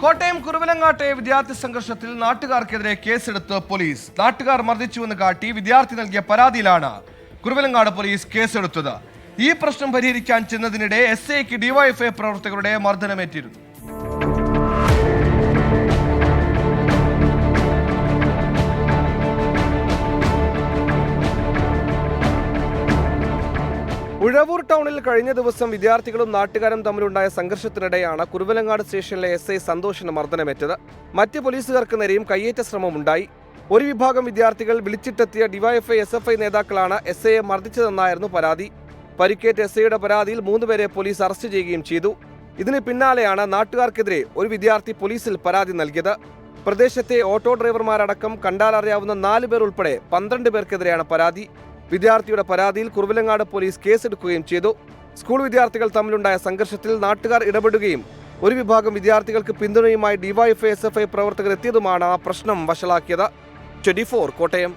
കോട്ടയം കുറുവലങ്ങാട്ടെ വിദ്യാർത്ഥി സംഘർഷത്തിൽ നാട്ടുകാർക്കെതിരെ കേസെടുത്ത് പോലീസ്. നാട്ടുകാർ മർദ്ദിച്ചുവെന്ന് കാട്ടി വിദ്യാർത്ഥി നൽകിയ പരാതിയിലാണ് കുറുവലങ്ങാട് പോലീസ് കേസെടുത്തത്. ഈ പ്രശ്നം പരിഹരിക്കാൻ ചെന്നതിനിടെ SIക്ക് ഡിവൈഎഫ്ഐ പ്രവർത്തകരുടെ മർദ്ദനമേറ്റിരുന്നു. ഉഴവൂർ ടൗണിൽ കഴിഞ്ഞ ദിവസം വിദ്യാർത്ഥികളും നാട്ടുകാരും തമ്മിലുണ്ടായ സംഘർഷത്തിനിടെയാണ് കുറുവലങ്ങാട് സ്റ്റേഷനിലെ SI സന്തോഷിന് മർദ്ദനമേറ്റത്. മറ്റ് പോലീസുകാർക്ക് നേരെയും കയ്യേറ്റ ശ്രമമുണ്ടായി. ഒരു വിഭാഗം വിദ്യാർത്ഥികൾ വിളിച്ചിട്ടെത്തിയ ഡിവൈഎഫ്ഐ SFI നേതാക്കളാണ് SIയെ മർദ്ദിച്ചതെന്നായിരുന്നു പരാതി. പരിക്കേറ്റ SIയുടെ പരാതിയിൽ 3 പേരെ പോലീസ് അറസ്റ്റ് ചെയ്യുകയും ചെയ്തു. ഇതിന് പിന്നാലെയാണ് നാട്ടുകാർക്കെതിരെ ഒരു വിദ്യാർത്ഥി പോലീസിൽ പരാതി നൽകിയത്. പ്രദേശത്തെ ഓട്ടോ ഡ്രൈവർമാരടക്കം കണ്ടാലറിയാവുന്ന 4 പേർ ഉൾപ്പെടെ 12 പേർക്കെതിരെയാണ് പരാതി. വിദ്യാർത്ഥിയുടെ പരാതിയിൽ കുറുവലങ്ങാട് പോലീസ് കേസെടുക്കുകയും ചെയ്തു. സ്കൂൾ വിദ്യാർത്ഥികൾ തമ്മിലുണ്ടായ സംഘർഷത്തിൽ നാട്ടുകാർ ഇടപെടുകയും ഒരു വിഭാഗം വിദ്യാർത്ഥികൾക്ക് പിന്തുണയുമായി ഡിവൈഎഫ്ഐ SFI പ്രവർത്തകർ എത്തിയതുമാണ് ആ പ്രശ്നം വഷളാക്കിയത്. 24 കോട്ടയം.